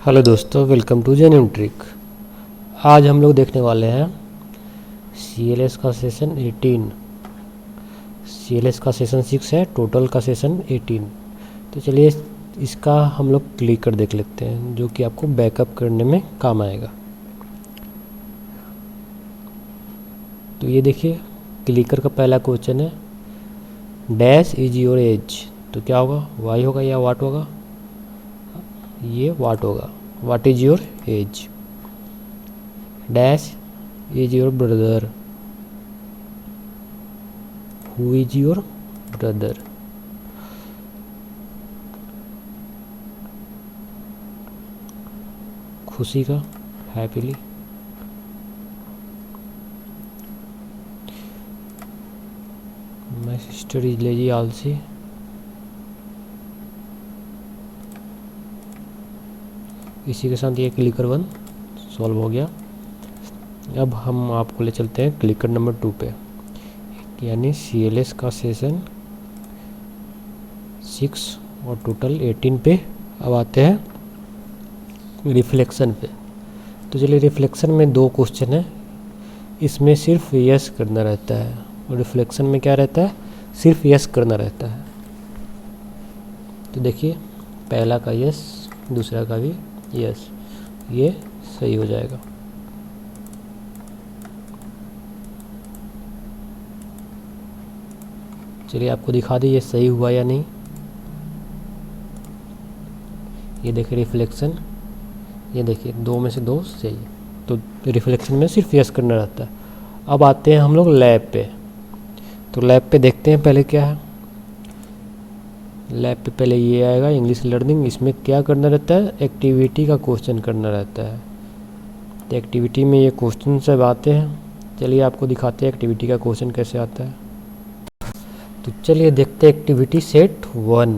Hello दोस्तों, welcome to genuine trick. आज हम लोग देखने वाले हैं CLS का सेशन 18। CLS का सेशन 6 है, टोटल का सेशन 18। तो चलिए इसका हम लोग क्लिक कर देख लेते हैं, जो कि आपको बैकअप करने में काम आएगा। तो ये देखिए, क्लिकर का पहला क्वेश्चन है, डैश इज योर एज। तो क्या होगा, वाई होगा या वाट होगा? ये वाट होगा। What is your age. Dash is your brother. Who is your brother. खुशी का, happily. My sister is lazy, आलसी। इसी के साथ ये क्लिकर 1 सॉल्व हो गया। अब हम आपको ले चलते हैं क्लिकर नंबर 2 पे, यानी CLS का सेशन 6 और टोटल 18 पे। अब आते हैं रिफ्लेक्शन पे। तो चलिए, रिफ्लेक्शन में 2 क्वेश्चन है, इसमें सिर्फ यस करना रहता है। और रिफ्लेक्शन में क्या रहता है, सिर्फ यस करना रहता है। तो देखिए, पहला का यस, दूसरा का भी यस, ये सही हो जाएगा। चलिए आपको दिखा दें ये सही हुआ या नहीं। ये देखिए रिफ्लेक्शन, ये देखिए 2 में से 2 सही है। तो रिफ्लेक्शन में सिर्फ यस करना रहता है। अब आते हैं हम लोग लैब पे। तो लैब पे देखते हैं पहले क्या है। लैब पे पहले ये आएगा इंग्लिश लर्निंग। इसमें क्या करना रहता है, एक्टिविटी का क्वेश्चन करना रहता है। तो एक्टिविटी में ये क्वेश्चन सब आते हैं। चलिए आपको दिखाते हैं एक्टिविटी का क्वेश्चन कैसे आता है। तो चलिए देखते हैं एक्टिविटी सेट 1।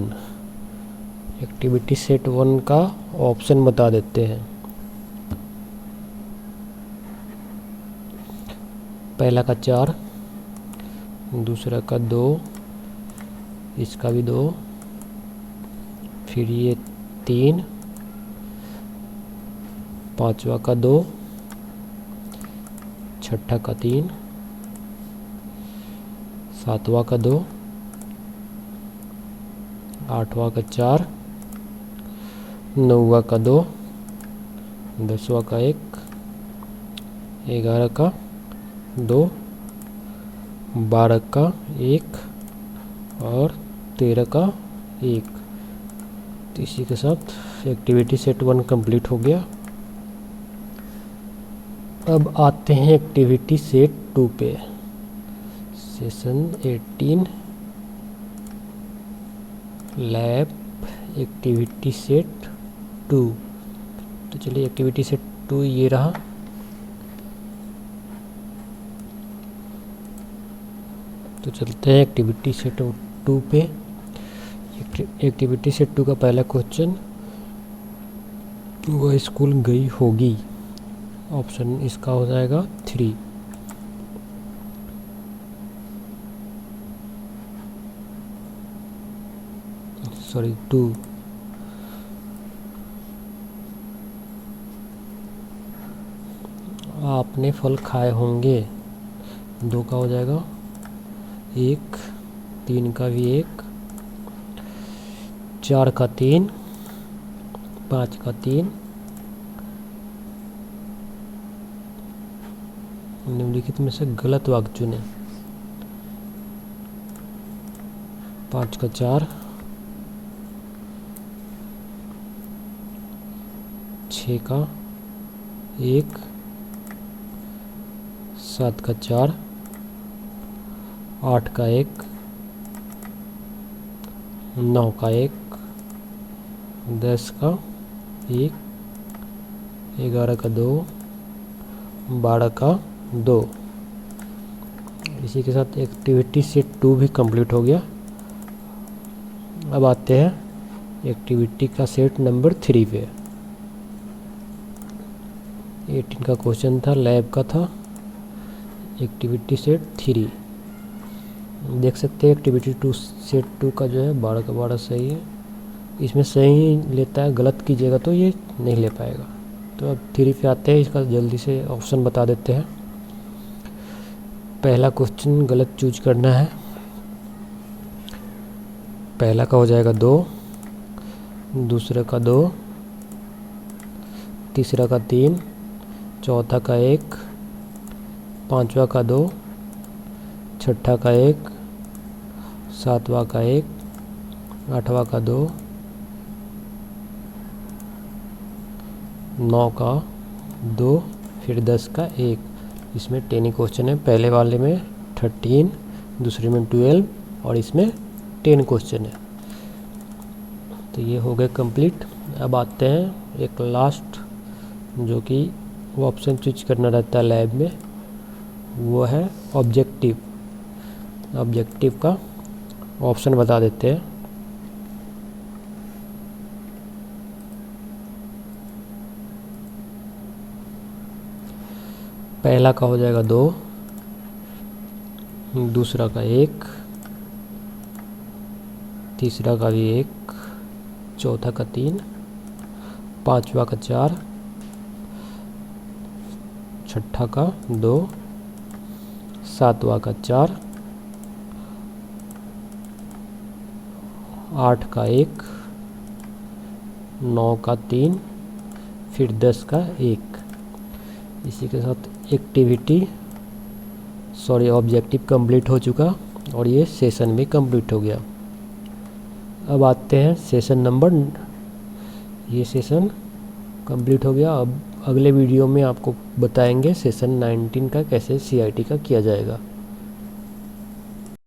एक्टिविटी सेट 1 का ऑप्शन बता देते हैं। पहला का 4, दूसरा का 2, इसका भी 2, फिर ये 3, पांचवा का 2, छठा का 3, सातवां का 2, आठवां का 4, नौवां का 2, 10वां का 1, 11 का 2, 12 का 1 और 13 का 1। तो इसी के साथ एक्टिविटी सेट 1 कंप्लीट हो गया। अब आते हैं एक्टिविटी सेट 2 पे, सेशन 18 लैब एक्टिविटी सेट 2। तो चलिए एक्टिविटी सेट 2 ये रहा। तो चलते हैं एक्टिविटी सेट 2 पे। एक्टिविटी सेट 2 का पहला क्वेश्चन, वह स्कूल गई होगी। ऑप्शन इसका हो जाएगा 3। सॉरी 2। आपने फल खाए होंगे, 2 का हो जाएगा 1, 3 का भी 1, 4 का 3, 5 का 3। निम्नलिखित में से गलत वाक्य चुने। 5 का 4, 6 का 1, 7 का 4, 8 का 1, 9 का 1, 10 का 1, 11 का 2, 12 का 2। इसी के साथ एक्टिविटी सेट 2 भी कंप्लीट हो गया। अब आते हैं एक्टिविटी का सेट नंबर 3 पे। 18 का क्वेश्चन था, लैब का था। एक्टिविटी सेट 3 देख सकते हैं। एक्टिविटी 2 सेट 2 का जो है 12 का 12 सही है। इसमें सही लेता है, गलत कीजिएगा तो ये नहीं ले पाएगा। तो अब 3 पे आते हैं, इसका जल्दी से ऑप्शन बता देते हैं। पहला क्वेश्चन गलत चूज करना है। पहला का हो जाएगा 2, दूसरे का 2, तीसरा का 3, चौथा का 1, पांचवा का 2, छठा का 1, सातवां का 1, आठवां का 2, 9 का 2, फिर 10 का 1। इसमें 10 क्वेश्चन है। पहले वाले में 13, दूसरे में 12 और इसमें 10 क्वेश्चन है। तो ये हो गए कंप्लीट। अब आते हैं एक लास्ट, जो कि वो ऑप्शन चूज करना रहता है लैब में, वो है ऑब्जेक्टिव। ऑब्जेक्टिव का ऑप्शन बता देते हैं। पहला का हो जाएगा 2, दूसरा का 1, तीसरा का भी 1, चौथा का 3, पांचवा का 4, छठा का 2, सातवां का 4, 8 का 1, 9 का 3, फिर 10 का 1। इसी के साथ ऑब्जेक्टिव कंप्लीट हो चुका और ये सेशन भी कंप्लीट हो गया। अब आते हैं सेशन नंबर, ये सेशन कंप्लीट हो गया। अब अगले वीडियो में आपको बताएंगे सेशन 19 का कैसे CIT का किया जाएगा।